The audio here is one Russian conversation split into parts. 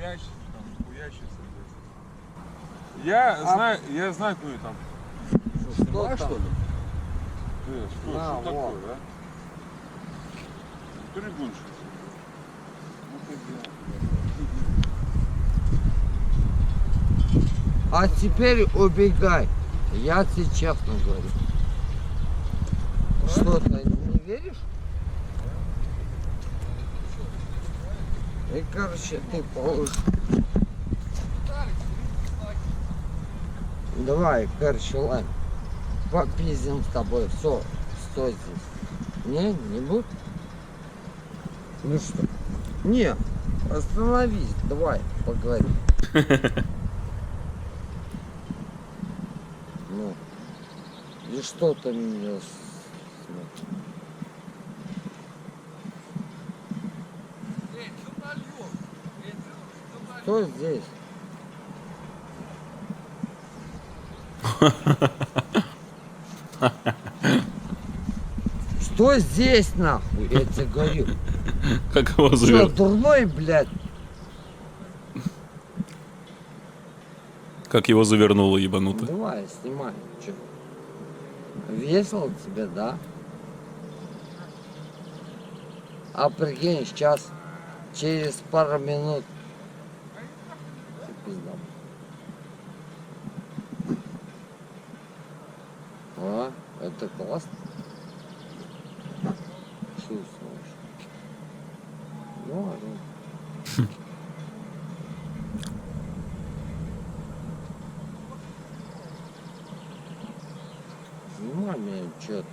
прячется, там, хуячится. Я знаю, кто там. Что там? Что ли? Что вот. такое, а? Прыгунши. А теперь убегай. Я тебе честно говорю. Что ты не веришь? И короче ты положишь. Давай, короче, ладно. Попиздим с тобой. Все, стой здесь. Не будь? Ну что? Не, остановись, давай, поговорим. Ну, и что ты меня смотришь? Кто здесь? Что здесь, нахуй, я тебе говорю? Как его Что, зовут? дурной, блядь? Как его завернуло, ебануто. Давай, снимай. Че? Весело тебе, да? А прикинь, сейчас, через пару минут. Ты пизда. А, это классно. Чувствуешь? Ну, ладно. Снимай меня, чё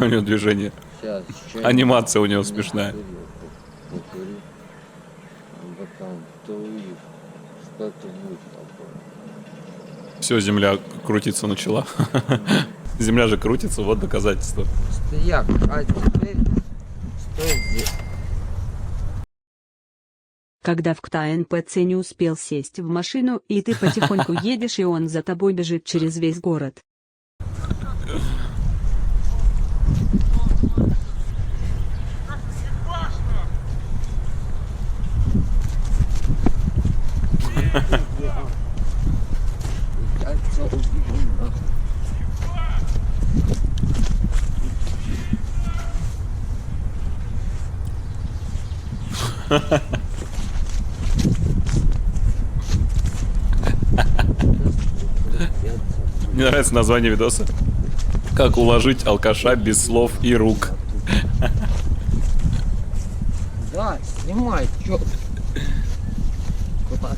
У него движение. сейчас. Анимация у него смешная. Покури. А потом ты увидишь, что это будет такое. Все, земля крутиться начала. Земля же крутится, вот доказательство. Стояк, а теперь стой здесь. Когда в КТНПЦ не успел сесть в машину, и ты потихоньку едешь, и он за тобой бежит через весь город. Кольцо убегу, нахуй. Мне нравится название видоса. Как уложить алкаша без слов и рук. Да, снимай, чё? Куда?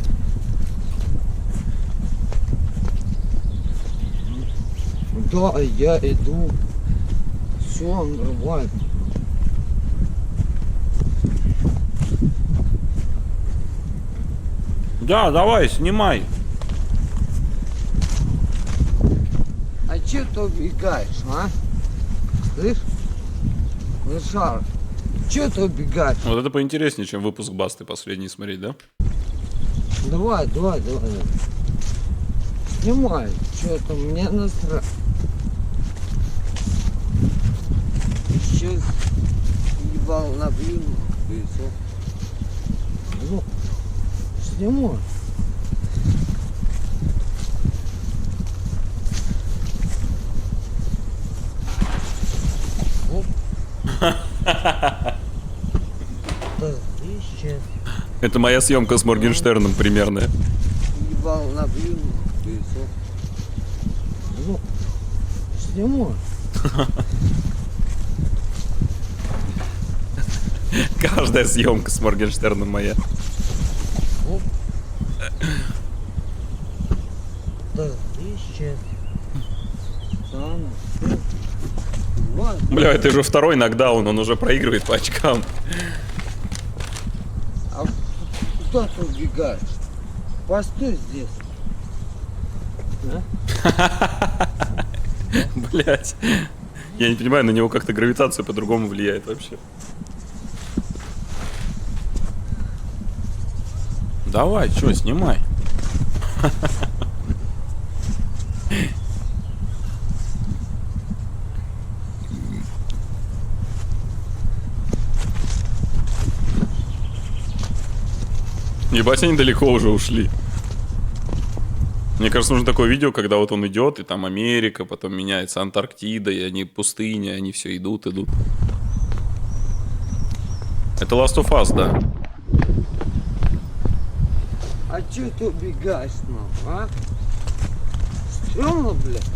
Да, я иду. Все нормально. Да, давай, снимай. А че ты убегаешь, а? Слышь? Лошар, че ты убегаешь? Вот это поинтереснее, чем выпуск Басты последний смотреть, да? Давай. Снимай, что то мне насрать. Сейчас ебал набью, и все. Ну, снимай. Оп. Да, и сейчас Это моя съемка с Моргенштерном примерная. ебал набью, и все. Ну, снимай. Каждая съемка с Моргенштерном моя. Оп. Да, и сейчас. Да, ну, вот. Бля, это уже второй нокдаун, он уже проигрывает по очкам. А куда ты убегаешь? Постой здесь. А? Блять. Я не понимаю, на него как-то гравитация по-другому влияет вообще. Давай, чё, снимай. Ебать, они далеко уже ушли. Мне кажется, нужно такое видео, когда вот он идет, и там Америка, потом меняется Антарктида, и они пустыни, они все идут. Это Last of Us, да. А чё ты убегаешь нам, а? Стрёмно, блядь.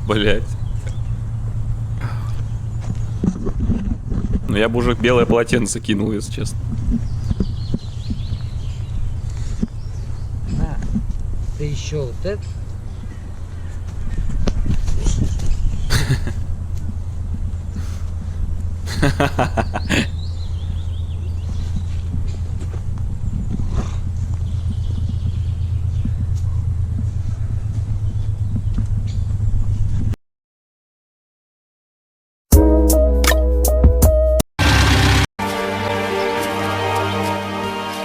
Блять. Ну я бы уже белое полотенце кинул, если честно. На, ты еще вот это?